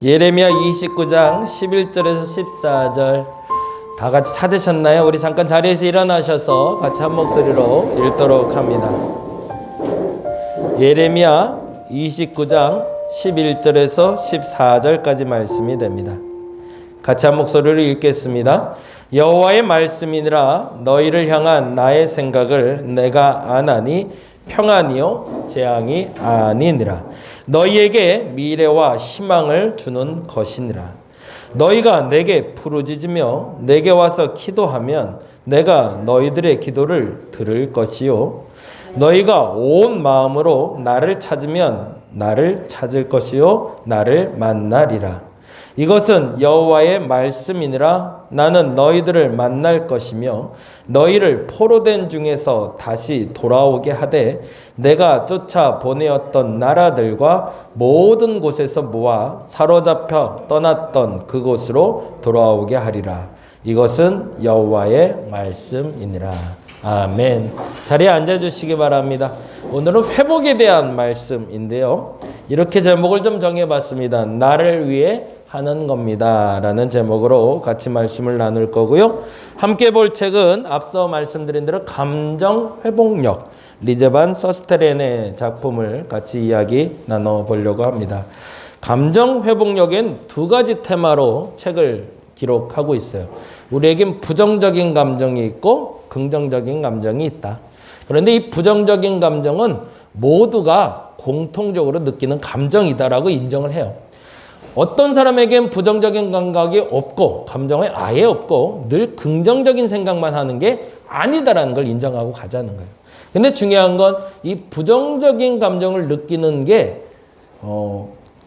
예레미야 29장 11절에서 14절 다 같이 찾으셨나요? 우리 잠깐 자리에서 일어나셔서 같이 한 목소리로 읽도록 합니다. 예레미야 29장 11절에서 14절까지 말씀이 됩니다. 같이 한 목소리로 읽겠습니다. 여호와의 말씀이니라. 너희를 향한 나의 생각을 내가 아나니 평안이요 재앙이 아니니라. 너희에게 미래와 희망을 주는 것이니라. 너희가 내게 부르짖으며 내게 와서 기도하면 내가 너희들의 기도를 들을 것이요 너희가 온 마음으로 나를 찾으면 나를 찾을 것이요 나를 만나리라. 이것은 여호와의 말씀이니라. 나는 너희들을 만날 것이며 너희를 포로된 중에서 다시 돌아오게 하되 내가 쫓아 보내었던 나라들과 모든 곳에서 모아 사로잡혀 떠났던 그곳으로 돌아오게 하리라. 이것은 여호와의 말씀이니라. 아멘. 자리에 앉아주시기 바랍니다. 오늘은 회복에 대한 말씀인데요. 이렇게 제목을 좀 정해봤습니다. 나를 위해 하는 겁니다 라는 제목으로 같이 말씀을 나눌 거고요. 함께 볼 책은 앞서 말씀드린 대로 감정회복력 리제반 서스테렌의 작품을 같이 이야기 나눠보려고 합니다. 감정회복력엔 두 가지 테마로 책을 기록하고 있어요. 우리에겐 부정적인 감정이 있고 긍정적인 감정이 있다. 그런데 이 부정적인 감정은 모두가 공통적으로 느끼는 감정이다라고 인정을 해요. 어떤 사람에겐 부정적인 감각이 없고 감정이 아예 없고 늘 긍정적인 생각만 하는 게 아니다라는 걸 인정하고 가자는 거예요. 근데 중요한 건 이 부정적인 감정을 느끼는 게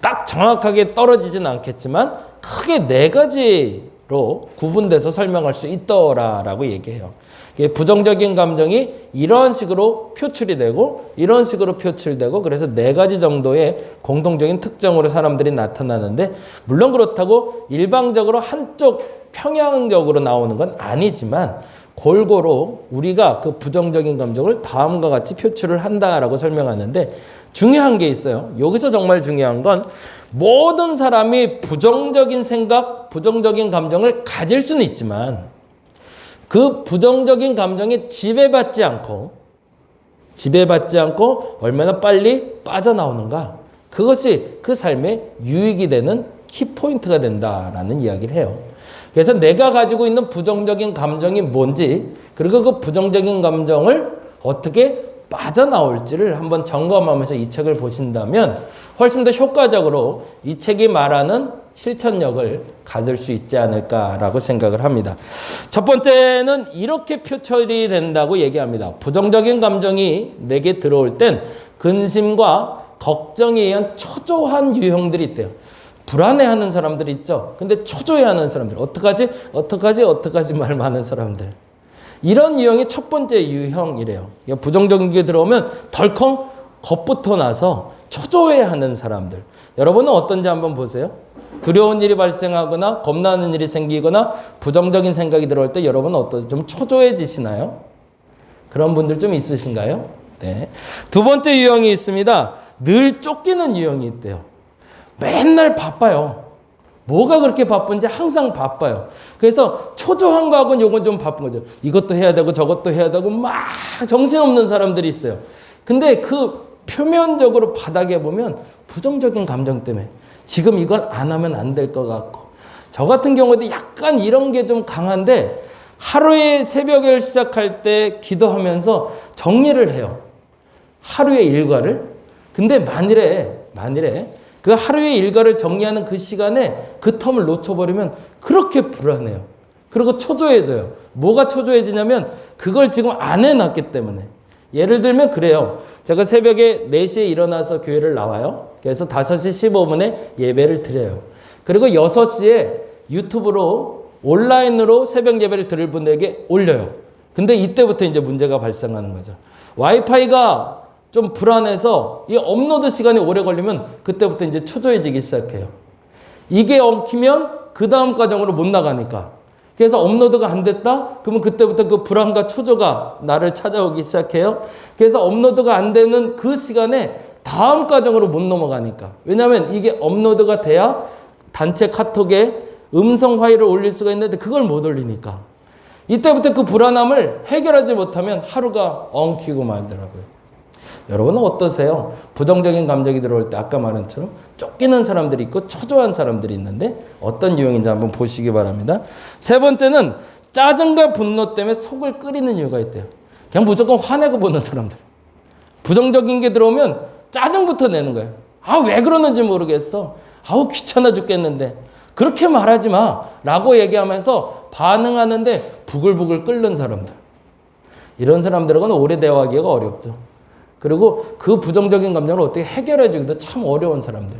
딱 정확하게 떨어지진 않겠지만 크게 네 가지로 구분돼서 설명할 수 있더라라고 얘기해요. 부정적인 감정이 이런 식으로 표출이 되고 이런 식으로 표출되고 그래서 네 가지 정도의 공통적인 특징으로 사람들이 나타나는데 물론 그렇다고 일방적으로 한쪽 평양적으로 나오는 건 아니지만 골고루 우리가 그 부정적인 감정을 다음과 같이 표출을 한다라고 설명하는데 중요한 게 있어요. 여기서 정말 중요한 건 모든 사람이 부정적인 생각, 부정적인 감정을 가질 수는 있지만 그 부정적인 감정에 지배받지 않고 얼마나 빨리 빠져나오는가. 그것이 그 삶의 유익이 되는 키포인트가 된다라는 이야기를 해요. 그래서 내가 가지고 있는 부정적인 감정이 뭔지 그리고 그 부정적인 감정을 어떻게 빠져나올지를 한번 점검하면서 이 책을 보신다면 훨씬 더 효과적으로 이 책이 말하는 실천력을 가질 수 있지 않을까라고 생각을 합니다. 첫 번째는 이렇게 표출이 된다고 얘기합니다. 부정적인 감정이 내게 들어올 땐 근심과 걱정에 의한 초조한 유형들이 있대요. 불안해하는 사람들이 있죠. 근데 초조해하는 사람들, 어떡하지 말 많은 사람들. 이런 유형이 첫 번째 유형이래요. 부정적인 게 들어오면 덜컹 겁부터 나서 초조해하는 사람들. 여러분은 어떤지 한번 보세요. 두려운 일이 발생하거나 겁나는 일이 생기거나 부정적인 생각이 들어올 때 여러분은 좀 초조해지시나요? 그런 분들 좀 있으신가요? 네. 두 번째 유형이 있습니다. 늘 쫓기는 유형이 있대요. 맨날 바빠요. 뭐가 그렇게 바쁜지 항상 바빠요. 그래서 초조한 거하고는 요건 좀 바쁜 거죠. 이것도 해야 되고 저것도 해야 되고 막 정신없는 사람들이 있어요. 근데 그 표면적으로 바닥에 보면 부정적인 감정 때문에 지금 이걸 안 하면 안 될 것 같고 저 같은 경우도 약간 이런 게 좀 강한데 하루에 새벽을 시작할 때 기도하면서 정리를 해요. 하루의 일과를. 근데 만일에 그 하루의 일과를 정리하는 그 시간에 그 텀을 놓쳐버리면 그렇게 불안해요. 그리고 초조해져요. 뭐가 초조해지냐면 그걸 지금 안 해놨기 때문에. 예를 들면 그래요. 제가 새벽에 4시에 일어나서 교회를 나와요. 그래서 5시 15분에 예배를 드려요. 그리고 6시에 유튜브로 온라인으로 새벽 예배를 들을 분에게 올려요. 근데 이때부터 이제 문제가 발생하는 거죠. 와이파이가 좀 불안해서 이 업로드 시간이 오래 걸리면 그때부터 이제 초조해지기 시작해요. 이게 엉키면 그 다음 과정으로 못 나가니까. 그래서 업로드가 안 됐다? 그러면 그때부터 그 불안과 초조가 나를 찾아오기 시작해요. 그래서 업로드가 안 되는 그 시간에 다음 과정으로 못 넘어가니까. 왜냐하면 이게 업로드가 돼야 단체 카톡에 음성 파일을 올릴 수가 있는데 그걸 못 올리니까 이때부터 그 불안함을 해결하지 못하면 하루가 엉키고 말더라고요. 여러분은 어떠세요? 부정적인 감정이 들어올 때 아까 말한 것처럼 쫓기는 사람들이 있고 초조한 사람들이 있는데 어떤 유형인지 한번 보시기 바랍니다. 세 번째는 짜증과 분노 때문에 속을 끓이는 이유가 있대요. 그냥 무조건 화내고 보는 사람들. 부정적인 게 들어오면 짜증부터 내는 거예요. 아, 왜 그러는지 모르겠어. 아우, 귀찮아 죽겠는데. 그렇게 말하지 마 라고 얘기하면서 반응하는데 부글부글 끓는 사람들. 이런 사람들하고는 오래 대화하기가 어렵죠. 그리고 그 부정적인 감정을 어떻게 해결해 주기도 참 어려운 사람들.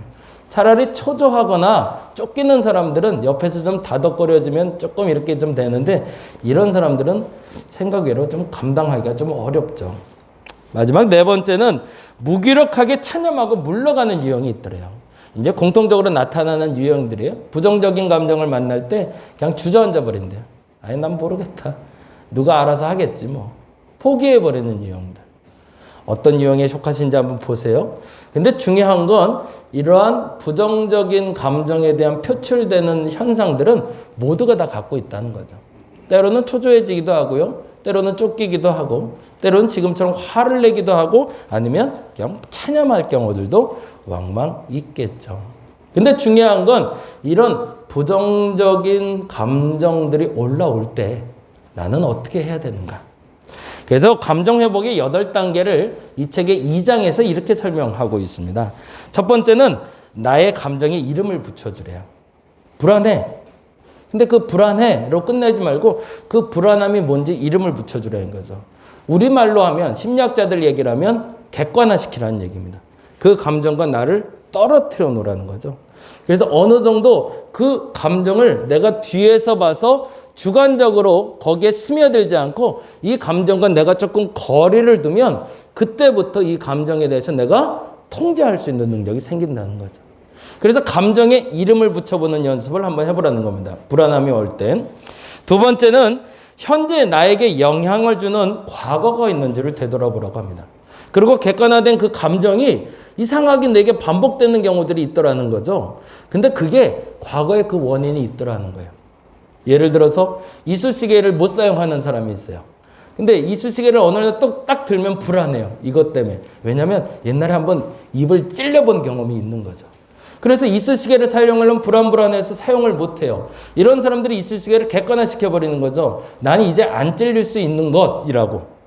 차라리 초조하거나 쫓기는 사람들은 옆에서 좀 다독거려주면 조금 이렇게 좀 되는데 이런 사람들은 생각 외로 좀 감당하기가 좀 어렵죠. 마지막 네 번째는 무기력하게 체념하고 물러가는 유형이 있더래요. 이제 공통적으로 나타나는 유형들이에요. 부정적인 감정을 만날 때 그냥 주저앉아 버린대요. 아니, 난 모르겠다. 누가 알아서 하겠지 뭐. 포기해버리는 유형들. 어떤 유형에 속하신지 한번 보세요. 근데 중요한 건 이러한 부정적인 감정에 대한 표출되는 현상들은 모두가 다 갖고 있다는 거죠. 때로는 초조해지기도 하고요. 때로는 쫓기기도 하고 때로는 지금처럼 화를 내기도 하고 아니면 그냥 체념할 경우들도 왕왕 있겠죠. 근데 중요한 건 이런 부정적인 감정들이 올라올 때 나는 어떻게 해야 되는가? 그래서 감정회복의 8단계를 이 책의 2장에서 이렇게 설명하고 있습니다. 첫 번째는 나의 감정에 이름을 붙여주래요. 불안해. 근데 그 불안해로 끝내지 말고 그 불안함이 뭔지 이름을 붙여주라는 거죠. 우리말로 하면 심리학자들 얘기를 하면 객관화시키라는 얘기입니다. 그 감정과 나를 떨어뜨려 놓으라는 거죠. 그래서 어느 정도 그 감정을 내가 뒤에서 봐서 주관적으로 거기에 스며들지 않고 이 감정과 내가 조금 거리를 두면 그때부터 이 감정에 대해서 내가 통제할 수 있는 능력이 생긴다는 거죠. 그래서 감정에 이름을 붙여보는 연습을 한번 해보라는 겁니다. 불안함이 올 땐. 두 번째는 현재 나에게 영향을 주는 과거가 있는지를 되돌아보라고 합니다. 그리고 객관화된 그 감정이 이상하게 내게 반복되는 경우들이 있더라는 거죠. 근데 그게 과거에 그 원인이 있더라는 거예요. 예를 들어서 이쑤시개를 못 사용하는 사람이 있어요. 근데 이쑤시개를 어느 날 딱 들면 불안해요. 이것 때문에. 왜냐하면 옛날에 한번 입을 찔려본 경험이 있는 거죠. 그래서 이쑤시개를 사용하려면 불안해서 사용을 못해요. 이런 사람들이 이쑤시개를 객관화시켜버리는 거죠. 나는 이제 안 찔릴 수 있는 것이라고.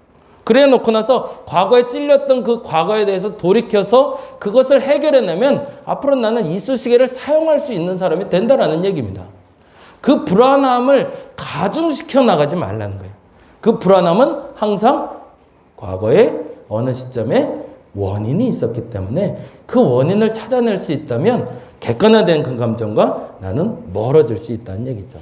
그래 놓고 나서 과거에 찔렸던 그 과거에 대해서 돌이켜서 그것을 해결해내면 앞으로 나는 이쑤시개를 사용할 수 있는 사람이 된다라는 얘기입니다. 그 불안함을 가중시켜 나가지 말라는 거예요. 그 불안함은 항상 과거에 어느 시점에 원인이 있었기 때문에 그 원인을 찾아낼 수 있다면 객관화된 그 감정과 나는 멀어질 수 있다는 얘기죠.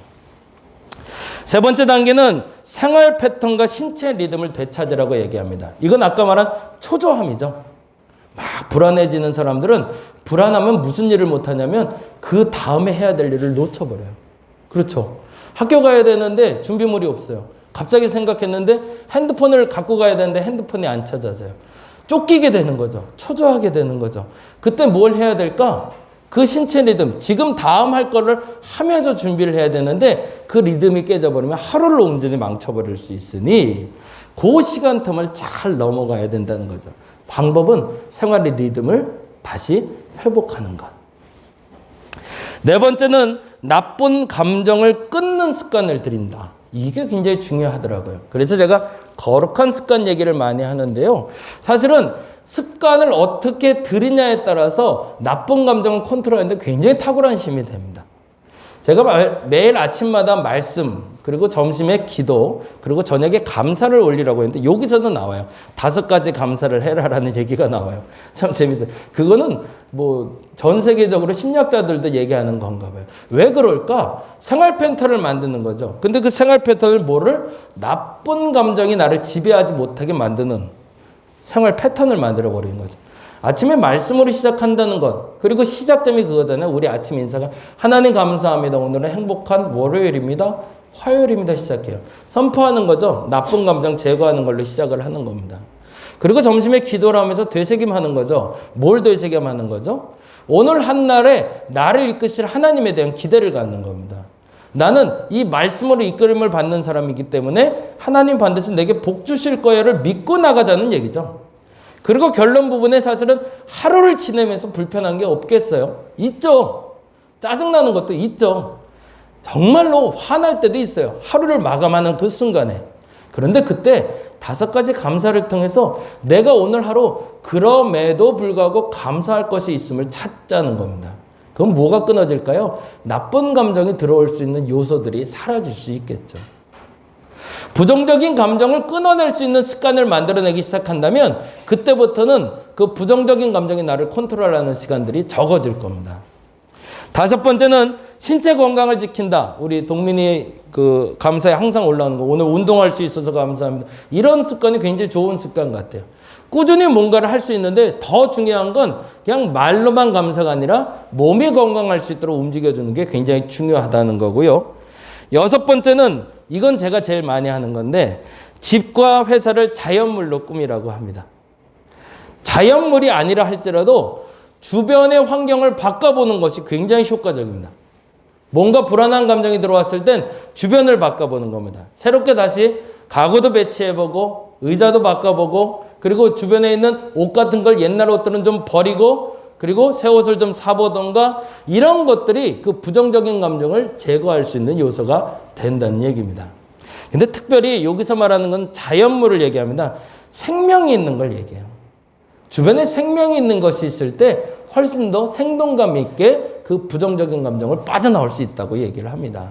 세 번째 단계는 생활 패턴과 신체 리듬을 되찾으라고 얘기합니다. 이건 아까 말한 초조함이죠. 막 불안해지는 사람들은 불안하면 무슨 일을 못하냐면 그 다음에 해야 될 일을 놓쳐버려요. 그렇죠. 학교 가야 되는데 준비물이 없어요. 갑자기 생각했는데 핸드폰을 갖고 가야 되는데 핸드폰이 안 찾아져요. 쫓기게 되는 거죠. 초조하게 되는 거죠. 그때 뭘 해야 될까? 그 신체 리듬, 지금 다음 할 거를 하면서 준비를 해야 되는데 그 리듬이 깨져버리면 하루를 온전히 망쳐버릴 수 있으니 그 시간 텀을 잘 넘어가야 된다는 거죠. 방법은 생활의 리듬을 다시 회복하는 것. 네 번째는 나쁜 감정을 끊는 습관을 들인다. 이게 굉장히 중요하더라고요. 그래서 제가 거룩한 습관 얘기를 많이 하는데요. 사실은 습관을 어떻게 들이냐에 따라서 나쁜 감정을 컨트롤하는데 굉장히 탁월한 힘이 됩니다. 제가 매일 아침마다 말씀, 그리고 점심에 기도, 그리고 저녁에 감사를 올리라고 했는데 여기서도 나와요. 5가지 감사를 해라라는 얘기가 나와요. 참 재밌어요. 그거는 뭐 전 세계적으로 심리학자들도 얘기하는 건가 봐요. 왜 그럴까? 생활 패턴을 만드는 거죠. 근데 그 생활 패턴을 뭐를? 나쁜 감정이 나를 지배하지 못하게 만드는 생활 패턴을 만들어 버리는 거죠. 아침에 말씀으로 시작한다는 것. 그리고 시작점이 그거잖아요. 우리 아침 인사가 하나님 감사합니다. 오늘은 행복한 월요일입니다. 화요일입니다. 시작해요. 선포하는 거죠. 나쁜 감정 제거하는 걸로 시작을 하는 겁니다. 그리고 점심에 기도를 하면서 되새김하는 거죠. 뭘 되새김하는 거죠? 오늘 한날에 나를 이끄실 하나님에 대한 기대를 갖는 겁니다. 나는 이 말씀으로 이끌림을 받는 사람이기 때문에 하나님 반드시 내게 복 주실 거야를 믿고 나가자는 얘기죠. 그리고 결론 부분에 사실은 하루를 지내면서 불편한 게 없겠어요? 있죠. 짜증나는 것도 있죠. 정말로 화날 때도 있어요. 하루를 마감하는 그 순간에. 그런데 그때 5가지 감사를 통해서 내가 오늘 하루 그럼에도 불구하고 감사할 것이 있음을 찾자는 겁니다. 그럼 뭐가 끊어질까요? 나쁜 감정이 들어올 수 있는 요소들이 사라질 수 있겠죠. 부정적인 감정을 끊어낼 수 있는 습관을 만들어내기 시작한다면 그때부터는 그 부정적인 감정이 나를 컨트롤하는 시간들이 적어질 겁니다. 5번째는 신체 건강을 지킨다. 우리 동민이 그 감사에 항상 올라오는 거. 오늘 운동할 수 있어서 감사합니다. 이런 습관이 굉장히 좋은 습관 같아요. 꾸준히 뭔가를 할 수 있는데 더 중요한 건 그냥 말로만 감사가 아니라 몸이 건강할 수 있도록 움직여주는 게 굉장히 중요하다는 거고요. 6번째는 이건 제가 제일 많이 하는 건데 집과 회사를 자연물로 꾸미라고 합니다. 자연물이 아니라 할지라도 주변의 환경을 바꿔보는 것이 굉장히 효과적입니다. 뭔가 불안한 감정이 들어왔을 땐 주변을 바꿔보는 겁니다. 새롭게 다시 가구도 배치해보고 의자도 바꿔보고 그리고 주변에 있는 옷 같은 걸 옛날 옷들은 좀 버리고 그리고 새 옷을 좀 사보던가 이런 것들이 그 부정적인 감정을 제거할 수 있는 요소가 된다는 얘기입니다. 근데 특별히 여기서 말하는 건 자연물을 얘기합니다. 생명이 있는 걸 얘기해요. 주변에 생명이 있는 것이 있을 때 훨씬 더 생동감 있게 그 부정적인 감정을 빠져나올 수 있다고 얘기를 합니다.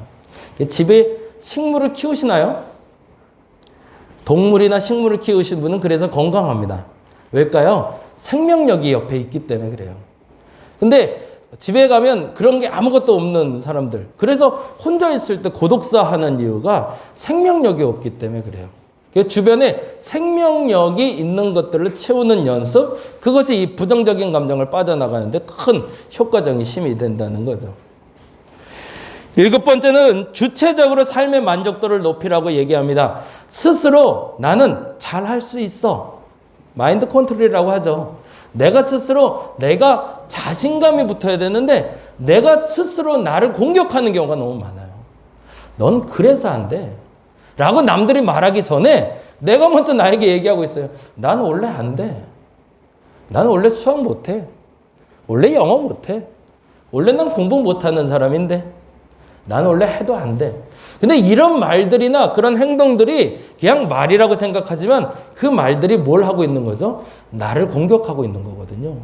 집에 식물을 키우시나요? 동물이나 식물을 키우신 분은 그래서 건강합니다. 왜일까요? 생명력이 옆에 있기 때문에 그래요. 근데 집에 가면 그런 게 아무것도 없는 사람들, 그래서 혼자 있을 때 고독사 하는 이유가 생명력이 없기 때문에 그래요. 주변에 생명력이 있는 것들을 채우는 연습, 그것이 이 부정적인 감정을 빠져나가는데 큰 효과적인 힘이 된다는 거죠. 7번째는 주체적으로 삶의 만족도를 높이라고 얘기합니다. 스스로 나는 잘할 수 있어. 마인드 컨트롤이라고 하죠. 내가 스스로 내가 자신감이 붙어야 되는데 내가 스스로 나를 공격하는 경우가 너무 많아요. 넌 그래서 안 돼. 라고 남들이 말하기 전에 내가 먼저 나에게 얘기하고 있어요. 나는 원래 안 돼. 나는 원래 수학 못해. 원래 영어 못해. 원래 난 공부 못하는 사람인데 나는 원래 해도 안 돼. 근데 이런 말들이나 그런 행동들이 그냥 말이라고 생각하지만 그 말들이 뭘 하고 있는 거죠? 나를 공격하고 있는 거거든요.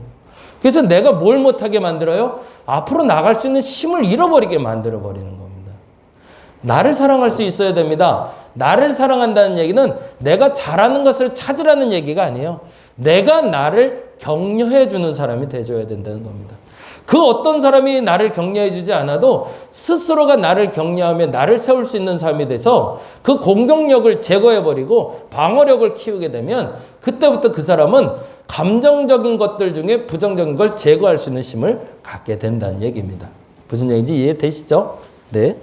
그래서 내가 뭘 못하게 만들어요? 앞으로 나갈 수 있는 힘을 잃어버리게 만들어버리는 겁니다. 나를 사랑할 수 있어야 됩니다. 나를 사랑한다는 얘기는 내가 잘하는 것을 찾으라는 얘기가 아니에요. 내가 나를 격려해 주는 사람이 돼줘야 된다는 겁니다. 그 어떤 사람이 나를 격려해 주지 않아도 스스로가 나를 격려하며 나를 세울 수 있는 삶이 돼서 그 공격력을 제거해버리고 방어력을 키우게 되면 그때부터 그 사람은 감정적인 것들 중에 부정적인 걸 제거할 수 있는 힘을 갖게 된다는 얘기입니다. 무슨 얘기인지 이해되시죠? 네.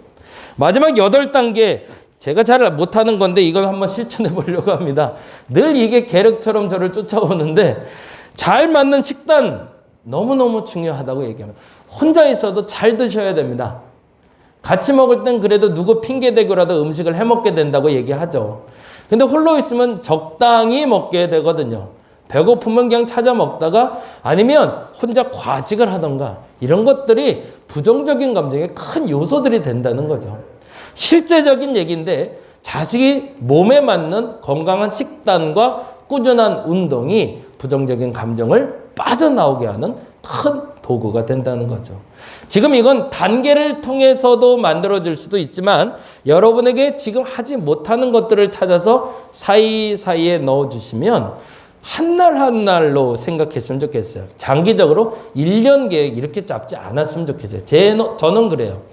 마지막 8단계, 제가 잘 못하는 건데 이걸 한번 실천해 보려고 합니다. 늘 이게 계륵처럼 저를 쫓아오는데 잘 맞는 식단 너무너무 중요하다고 얘기합니다. 혼자 있어도 잘 드셔야 됩니다. 같이 먹을 땐 그래도 누구 핑계대고라도 음식을 해먹게 된다고 얘기하죠. 근데 홀로 있으면 적당히 먹게 되거든요. 배고프면 그냥 찾아 먹다가 아니면 혼자 과식을 하던가 이런 것들이 부정적인 감정의 큰 요소들이 된다는 거죠. 실제적인 얘기인데 자식이 몸에 맞는 건강한 식단과 꾸준한 운동이 부정적인 감정을 빠져나오게 하는 큰 도구가 된다는 거죠. 지금 이건 단계를 통해서도 만들어질 수도 있지만 여러분에게 지금 하지 못하는 것들을 찾아서 사이사이에 넣어주시면 한 날 한 날로 생각했으면 좋겠어요. 장기적으로 1년 계획 이렇게 잡지 않았으면 좋겠어요. 저는 그래요.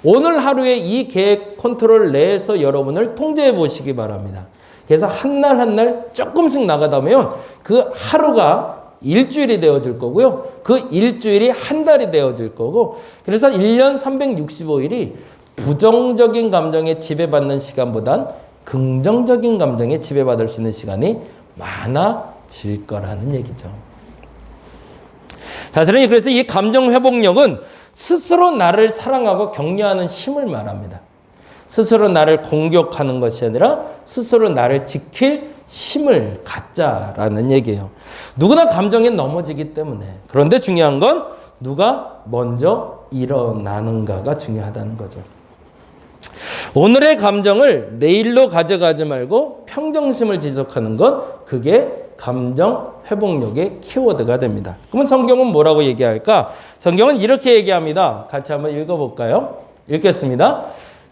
오늘 하루에 이 계획 컨트롤 내에서 여러분을 통제해 보시기 바랍니다. 그래서 한 날 한 날 조금씩 나가다 보면 그 하루가 일주일이 되어질 거고요. 그 일주일이 한 달이 되어질 거고 그래서 1년 365일이 부정적인 감정에 지배받는 시간보단 긍정적인 감정에 지배받을 수 있는 시간이 많아질 거라는 얘기죠. 사실은 그래서 이 감정 회복력은 스스로 나를 사랑하고 격려하는 힘을 말합니다. 스스로 나를 공격하는 것이 아니라 스스로 나를 지킬 힘을 갖자라는 얘기예요. 누구나 감정에 넘어지기 때문에. 그런데 중요한 건 누가 먼저 일어나는가가 중요하다는 거죠. 오늘의 감정을 내일로 가져가지 말고 평정심을 지속하는 것, 그게 감정 회복력의 키워드가 됩니다. 그러면 성경은 뭐라고 얘기할까? 성경은 이렇게 얘기합니다. 같이 한번 읽어볼까요? 읽겠습니다.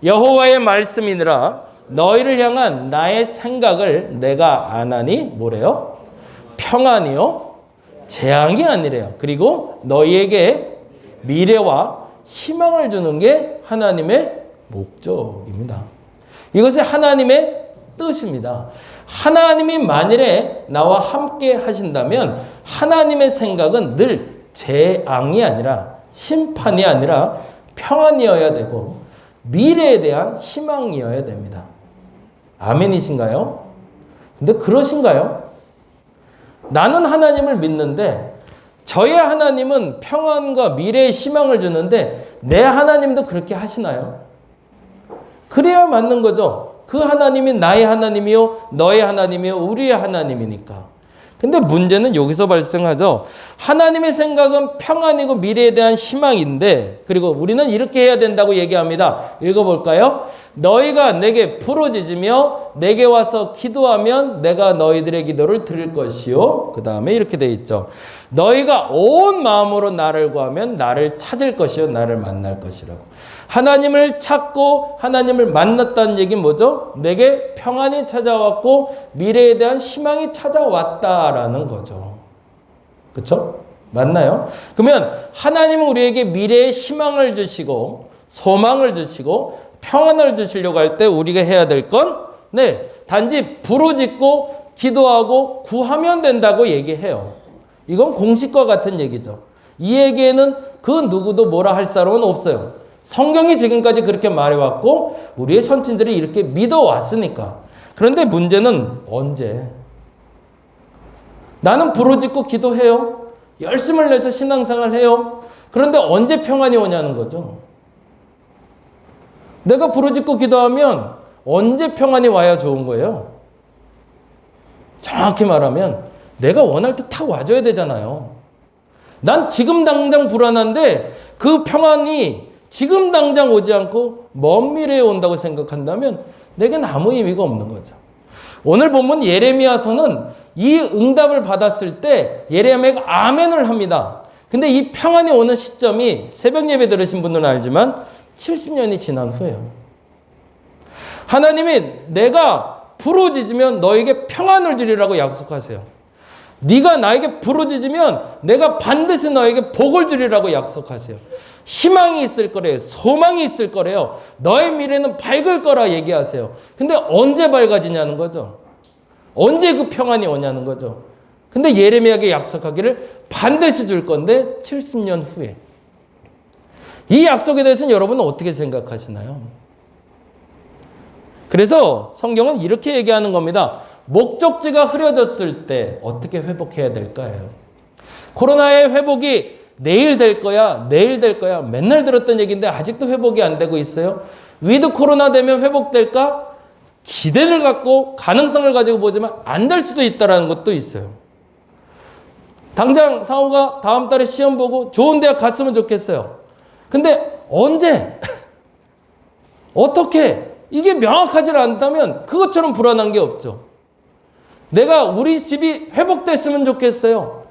여호와의 말씀이니라 너희를 향한 나의 생각을 내가 아나니 뭐래요? 평안이요 재앙이 아니래요. 그리고 너희에게 미래와 희망을 주는 게 하나님의 목적입니다. 이것이 하나님의 뜻입니다. 하나님이 만일에 나와 함께 하신다면 하나님의 생각은 늘 재앙이 아니라 심판이 아니라 평안이어야 되고 미래에 대한 희망이어야 됩니다. 아멘이신가요? 근데 그러신가요? 나는 하나님을 믿는데 저의 하나님은 평안과 미래의 희망을 주는데 내 하나님도 그렇게 하시나요? 그래야 맞는 거죠. 그 하나님이 나의 하나님이요, 너의 하나님이요, 우리의 하나님이니까. 근데 문제는 여기서 발생하죠. 하나님의 생각은 평안이고 미래에 대한 희망인데, 그리고 우리는 이렇게 해야 된다고 얘기합니다. 읽어볼까요? 너희가 내게 부르짖으며 내게 와서 기도하면 내가 너희들의 기도를 들을 것이요. 그 다음에 이렇게 돼 있죠. 너희가 온 마음으로 나를 구하면 나를 찾을 것이요, 나를 만날 것이라고. 하나님을 찾고 하나님을 만났다는 얘기는 뭐죠? 내게 평안이 찾아왔고 미래에 대한 희망이 찾아왔다라는 거죠. 그렇죠? 맞나요? 그러면 하나님은 우리에게 미래의 희망을 주시고 소망을 주시고 평안을 주시려고 할 때 우리가 해야 될 건 단지 부르짖고 기도하고 구하면 된다고 얘기해요. 이건 공식과 같은 얘기죠. 이 얘기에는 그 누구도 뭐라 할 사람은 없어요. 성경이 지금까지 그렇게 말해왔고 우리의 선친들이 이렇게 믿어왔으니까. 그런데 문제는 언제? 나는 부르짖고 기도해요. 열심을 내서 신앙생활 해요. 그런데 언제 평안이 오냐는 거죠. 내가 부르짖고 기도하면 언제 평안이 와야 좋은 거예요? 정확히 말하면 내가 원할 때 탁 와줘야 되잖아요. 난 지금 당장 불안한데 그 평안이 지금 당장 오지 않고 먼 미래에 온다고 생각한다면 내겐 아무 의미가 없는 거죠. 오늘 본문 예레미야서는 이 응답을 받았을 때 예레미야가 아멘을 합니다. 근데 이 평안이 오는 시점이 새벽 예배 들으신 분들은 알지만 70년이 지난 후예요. 하나님이 내가 부르짖으면 너에게 평안을 주리라고 약속하세요. 네가 나에게 부르짖으면 내가 반드시 너에게 복을 주리라고 약속하세요. 희망이 있을 거래요. 소망이 있을 거래요. 너의 미래는 밝을 거라 얘기하세요. 근데 언제 밝아지냐는 거죠. 언제 그 평안이 오냐는 거죠. 근데 예레미야에게 약속하기를 반드시 줄 건데 70년 후에. 이 약속에 대해서는 여러분은 어떻게 생각하시나요? 그래서 성경은 이렇게 얘기하는 겁니다. 목적지가 흐려졌을 때 어떻게 회복해야 될까요? 코로나의 회복이 내일 될 거야, 내일 될 거야. 맨날 들었던 얘기인데 아직도 회복이 안 되고 있어요. 위드 코로나 되면 회복될까? 기대를 갖고 가능성을 가지고 보지만 안 될 수도 있다는 것도 있어요. 당장 상호가 다음 달에 시험 보고 좋은 대학 갔으면 좋겠어요. 근데 언제? 어떻게? 이게 명확하지 않다면 그것처럼 불안한 게 없죠. 내가 우리 집이 회복됐으면 좋겠어요.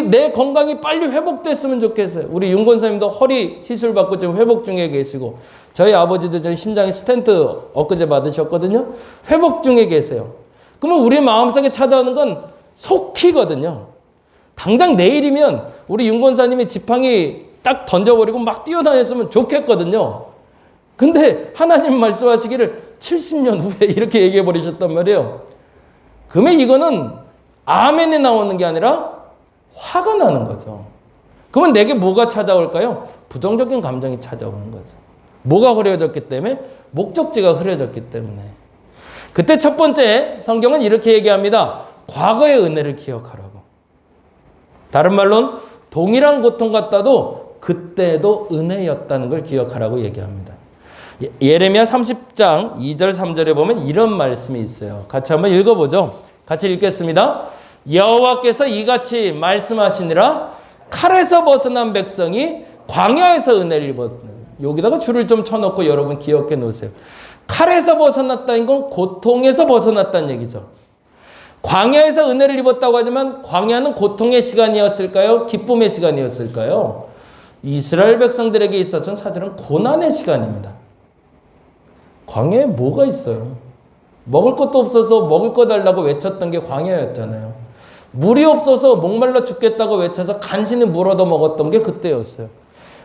내 건강이 빨리 회복됐으면 좋겠어요. 우리 윤 권사님도 허리 시술 받고 지금 회복 중에 계시고 저희 아버지도 저희 심장에 스텐트 엊그제 받으셨거든요. 회복 중에 계세요. 그러면 우리 마음속에 찾아오는 건 속히거든요. 당장 내일이면 우리 윤 권사님이 지팡이 딱 던져버리고 막 뛰어다녔으면 좋겠거든요. 근데 하나님 말씀하시기를 70년 후에 이렇게 얘기해 버리셨단 말이에요. 그러면 이거는 아멘이 나오는 게 아니라 화가 나는 거죠. 그러면 내게 뭐가 찾아올까요? 부정적인 감정이 찾아오는 거죠. 뭐가 흐려졌기 때문에? 목적지가 흐려졌기 때문에. 그때 첫 번째 성경은 이렇게 얘기합니다. 과거의 은혜를 기억하라고. 다른 말로는 동일한 고통 같다도 그때도 은혜였다는 걸 기억하라고 얘기합니다. 예레미야 30장 2절 3절에 보면 이런 말씀이 있어요. 같이 한번 읽어보죠. 같이 읽겠습니다. 여호와께서 이같이 말씀하시니라. 칼에서 벗어난 백성이 광야에서 은혜를 입었습니다. 여기다가 줄을 좀 쳐놓고 여러분 기억해 놓으세요. 칼에서 벗어났다는 건 고통에서 벗어났다는 얘기죠. 광야에서 은혜를 입었다고 하지만 광야는 고통의 시간이었을까요? 기쁨의 시간이었을까요? 이스라엘 백성들에게 있어서는 사실은 고난의 시간입니다. 광야에 뭐가 있어요? 먹을 것도 없어서 먹을 거 달라고 외쳤던 게 광야였잖아요. 물이 없어서 목말라 죽겠다고 외쳐서 간신히 물 얻어 먹었던 게 그때였어요.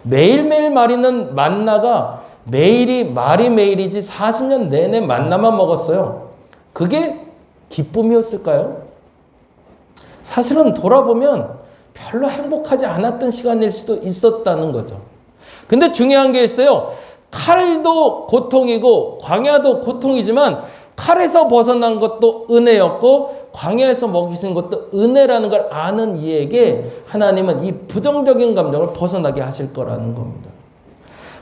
매일매일 마리는 만나가 매일이 말이 매일이지 40년 내내 만나만 먹었어요. 그게 기쁨이었을까요? 사실은 돌아보면 별로 행복하지 않았던 시간일 수도 있었다는 거죠. 근데 중요한 게 있어요. 칼도 고통이고 광야도 고통이지만 칼에서 벗어난 것도 은혜였고 광야에서 먹이신 것도 은혜라는 걸 아는 이에게 하나님은 이 부정적인 감정을 벗어나게 하실 거라는 겁니다.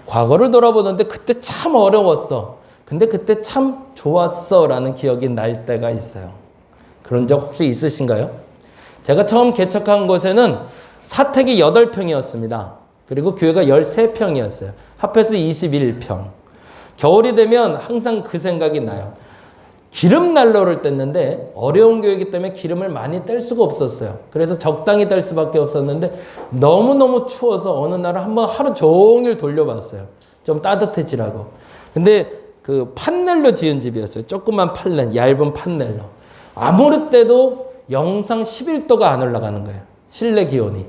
과거를 돌아보는데 그때 참 어려웠어. 근데 그때 참 좋았어 라는 기억이 날 때가 있어요. 그런 적 혹시 있으신가요? 제가 처음 개척한 곳에는 사택이 8평이었습니다. 그리고 교회가 13평이었어요. 합해서 21평. 겨울이 되면 항상 그 생각이 나요. 기름 난로를 뗐는데 어려운 교회이기 때문에 기름을 많이 뗄 수가 없었어요. 그래서 적당히 뗄 수밖에 없었는데 너무너무 추워서 어느 날은 한번 하루 종일 돌려봤어요. 좀 따뜻해지라고. 근데 그 판넬로 지은 집이었어요. 조그만 판넬, 얇은 판넬로. 아무리 때도 영상 11도가 안 올라가는 거예요. 실내 기온이.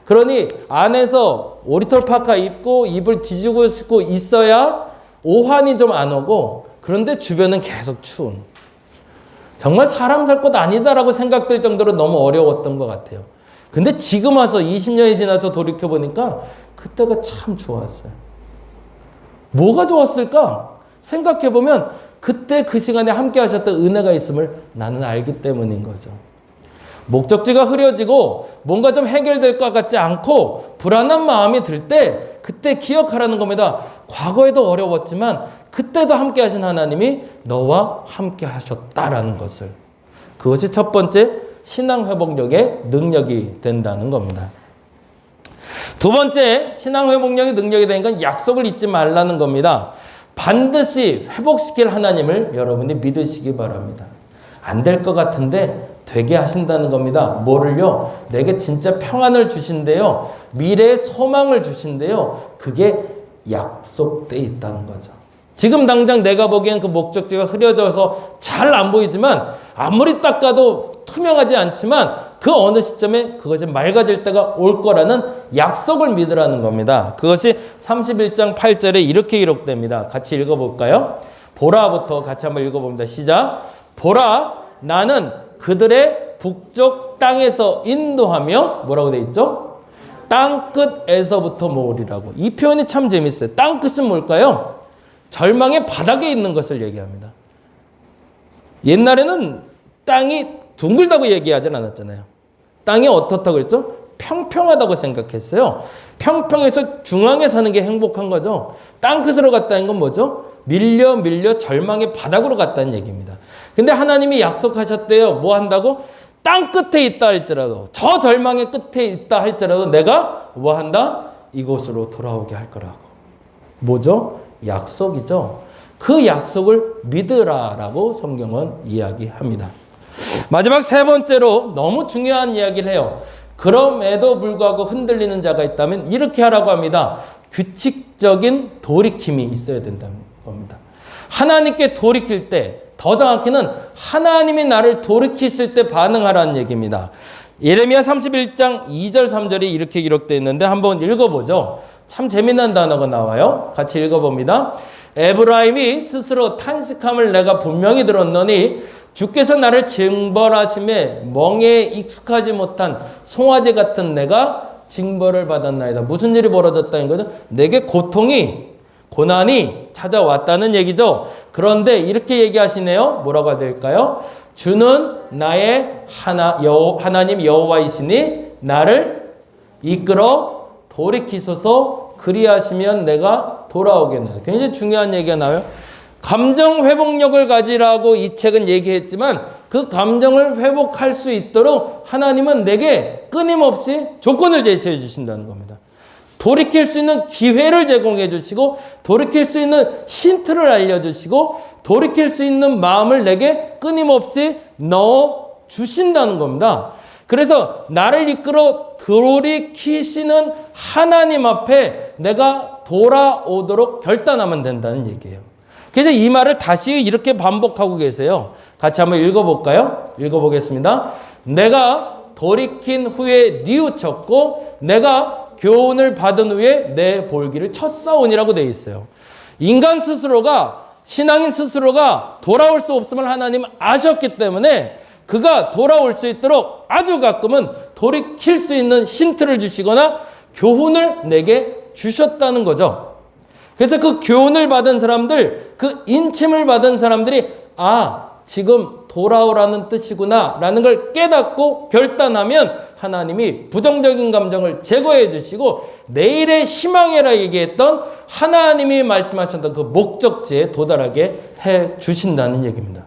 그러니 안에서 오리털 파카 입고 이불 뒤지고 있어야 오한이 좀 안 오고 그런데 주변은 계속 추운. 정말 사람 살 것 아니다라고 생각될 정도로 너무 어려웠던 것 같아요. 근데 지금 와서 20년이 지나서 돌이켜보니까 그때가 참 좋았어요. 뭐가 좋았을까? 생각해보면 그때 그 시간에 함께 하셨던 은혜가 있음을 나는 알기 때문인 거죠. 목적지가 흐려지고 뭔가 좀 해결될 것 같지 않고 불안한 마음이 들 때 그때 기억하라는 겁니다. 과거에도 어려웠지만 그때도 함께 하신 하나님이 너와 함께 하셨다라는 것을. 그것이 첫 번째 신앙 회복력의 능력이 된다는 겁니다. 두 번째 신앙 회복력의 능력이 되는 건 약속을 잊지 말라는 겁니다. 반드시 회복시킬 하나님을 여러분이 믿으시기 바랍니다. 안 될 것 같은데 되게 하신다는 겁니다. 뭐를요? 내게 진짜 평안을 주신대요. 미래의 소망을 주신대요. 그게 약속돼 있다는 거죠. 지금 당장 내가 보기엔 그 목적지가 흐려져서 잘 안 보이지만 아무리 닦아도 투명하지 않지만 그 어느 시점에 그것이 맑아질 때가 올 거라는 약속을 믿으라는 겁니다. 그것이 31장 8절에 이렇게 기록됩니다. 같이 읽어볼까요? 보라부터 같이 한번 읽어봅니다. 시작. 보라, 나는 그들의 북쪽 땅에서 인도하며 뭐라고 돼 있죠? 땅끝에서부터 모으리라고. 이 표현이 참 재밌어요. 땅끝은 뭘까요? 절망의 바닥에 있는 것을 얘기합니다. 옛날에는 땅이 둥글다고 얘기하진 않았잖아요. 땅이 어떻다고 그랬죠? 평평하다고 생각했어요. 평평해서 중앙에 사는 게 행복한 거죠. 땅끝으로 갔다는 건 뭐죠? 밀려 절망의 바닥으로 갔다는 얘기입니다. 근데 하나님이 약속하셨대요. 뭐 한다고? 땅 끝에 있다 할지라도, 저 절망의 끝에 있다 할지라도 내가 뭐 한다? 이곳으로 돌아오게 할 거라고. 뭐죠? 약속이죠. 그 약속을 믿으라라고 성경은 이야기합니다. 마지막 세 번째로 너무 중요한 이야기를 해요. 그럼에도 불구하고 흔들리는 자가 있다면 이렇게 하라고 합니다. 규칙적인 돌이킴이 있어야 된다는 겁니다. 하나님께 돌이킬 때, 더 정확히는 하나님이 나를 돌이키실 때 반응하라는 얘기입니다. 예레미야 31장 2절 3절이 이렇게 기록되어 있는데 한번 읽어보죠. 참 재미난 단어가 나와요. 같이 읽어봅니다. 에브라임이 스스로 탄식함을 내가 분명히 들었노니 주께서 나를 징벌하심에 멍에 익숙하지 못한 송아지 같은 내가 징벌을 받았나이다. 무슨 일이 벌어졌다는 거죠? 내게 고난이 찾아왔다는 얘기죠. 그런데 이렇게 얘기하시네요. 뭐라고 해야 될까요? 주는 나의 하나님 여호와이시니 나를 이끌어 돌이키소서 그리하시면 내가 돌아오겠나이다. 굉장히 중요한 얘기가 나와요. 감정 회복력을 가지라고 이 책은 얘기했지만 그 감정을 회복할 수 있도록 하나님은 내게 끊임없이 조건을 제시해 주신다는 겁니다. 돌이킬 수 있는 기회를 제공해 주시고 돌이킬 수 있는 힌트를 알려주시고 돌이킬 수 있는 마음을 내게 끊임없이 넣어 주신다는 겁니다. 그래서 나를 이끌어 돌이키시는 하나님 앞에 내가 돌아오도록 결단하면 된다는 얘기예요. 그래서 이 말을 다시 이렇게 반복하고 계세요. 같이 한번 읽어볼까요? 읽어보겠습니다. 내가 돌이킨 후에 뉘우쳤고 내가 교훈을 받은 후에 내 볼기를 쳤사오니라고 되어 있어요. 인간 스스로가 신앙인 스스로가 돌아올 수 없음을 하나님은 아셨기 때문에 그가 돌아올 수 있도록 아주 가끔은 돌이킬 수 있는 힌트를 주시거나 교훈을 내게 주셨다는 거죠. 그래서 그 교훈을 받은 사람들, 그 인침을 받은 사람들이 지금 돌아오라는 뜻이구나 라는 걸 깨닫고 결단하면 하나님이 부정적인 감정을 제거해 주시고 내일의 희망이라 얘기했던 하나님이 말씀하셨던 그 목적지에 도달하게 해 주신다는 얘기입니다.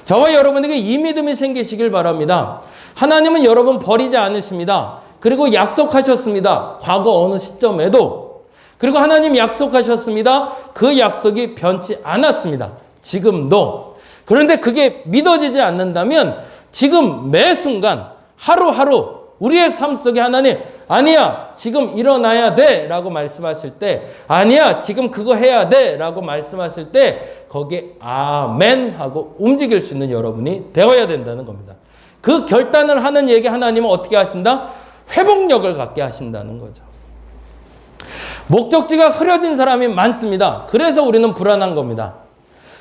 저와 여러분에게 이 믿음이 생기시길 바랍니다. 하나님은 여러분 버리지 않으십니다. 그리고 약속하셨습니다. 과거 어느 시점에도. 그리고 하나님 약속하셨습니다. 그 약속이 변치 않았습니다. 지금도. 그런데 그게 믿어지지 않는다면 지금 매 순간 하루하루 우리의 삶 속에 하나님 아니야 지금 일어나야 돼 라고 말씀하실 때 아니야 지금 그거 해야 돼 라고 말씀하실 때 거기에 아멘 하고 움직일 수 있는 여러분이 되어야 된다는 겁니다. 그 결단을 하는 얘기 하나님은 어떻게 하신다? 회복력을 갖게 하신다는 거죠. 목적지가 흐려진 사람이 많습니다. 그래서 우리는 불안한 겁니다.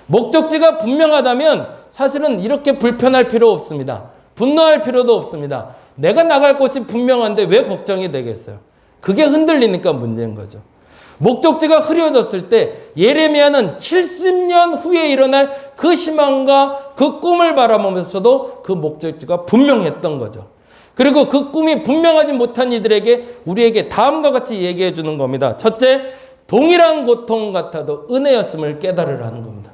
목적지가 분명하다면 사실은 이렇게 불편할 필요 없습니다. 분노할 필요도 없습니다. 내가 나갈 곳이 분명한데 왜 걱정이 되겠어요? 그게 흔들리니까 문제인 거죠. 목적지가 흐려졌을 때 예레미야는 70년 후에 일어날 그 희망과 그 꿈을 바라보면서도 그 목적지가 분명했던 거죠. 그리고 그 꿈이 분명하지 못한 이들에게 우리에게 다음과 같이 얘기해 주는 겁니다. 첫째, 동일한 고통 같아도 은혜였음을 깨달으라는 겁니다.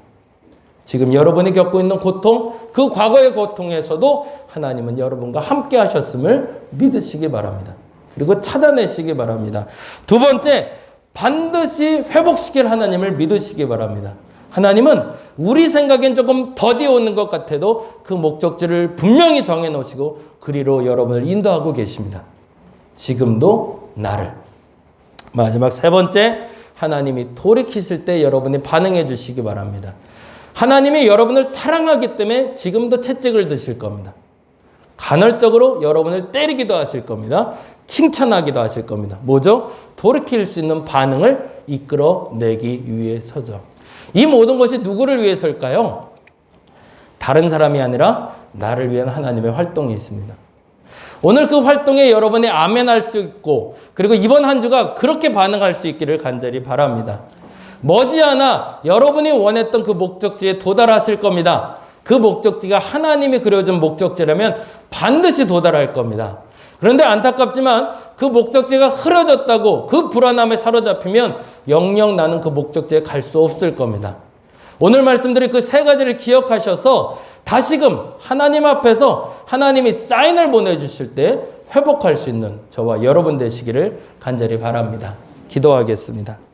지금 여러분이 겪고 있는 고통, 그 과거의 고통에서도 하나님은 여러분과 함께 하셨음을 믿으시기 바랍니다. 그리고 찾아내시기 바랍니다. 두 번째, 반드시 회복시킬 하나님을 믿으시기 바랍니다. 하나님은 우리 생각엔 조금 더디 오는 것 같아도 그 목적지를 분명히 정해 놓으시고 그리로 여러분을 인도하고 계십니다. 지금도 나를. 마지막 세 번째, 하나님이 돌이키실 때 여러분이 반응해 주시기 바랍니다. 하나님이 여러분을 사랑하기 때문에 지금도 채찍을 드실 겁니다. 간헐적으로 여러분을 때리기도 하실 겁니다. 칭찬하기도 하실 겁니다. 뭐죠? 돌이킬 수 있는 반응을 이끌어내기 위해서죠. 이 모든 것이 누구를 위해서일까요? 다른 사람이 아니라 나를 위한 하나님의 활동이 있습니다. 오늘 그 활동에 여러분이 아멘할 수 있고 그리고 이번 한 주가 그렇게 반응할 수 있기를 간절히 바랍니다. 머지않아 여러분이 원했던 그 목적지에 도달하실 겁니다. 그 목적지가 하나님이 그려준 목적지라면 반드시 도달할 겁니다. 그런데 안타깝지만 그 목적지가 흐려졌다고 그 불안함에 사로잡히면 영영 나는 그 목적지에 갈 수 없을 겁니다. 오늘 말씀드린 그 세 가지를 기억하셔서 다시금 하나님 앞에서 하나님이 사인을 보내주실 때 회복할 수 있는 저와 여러분 되시기를 간절히 바랍니다. 기도하겠습니다.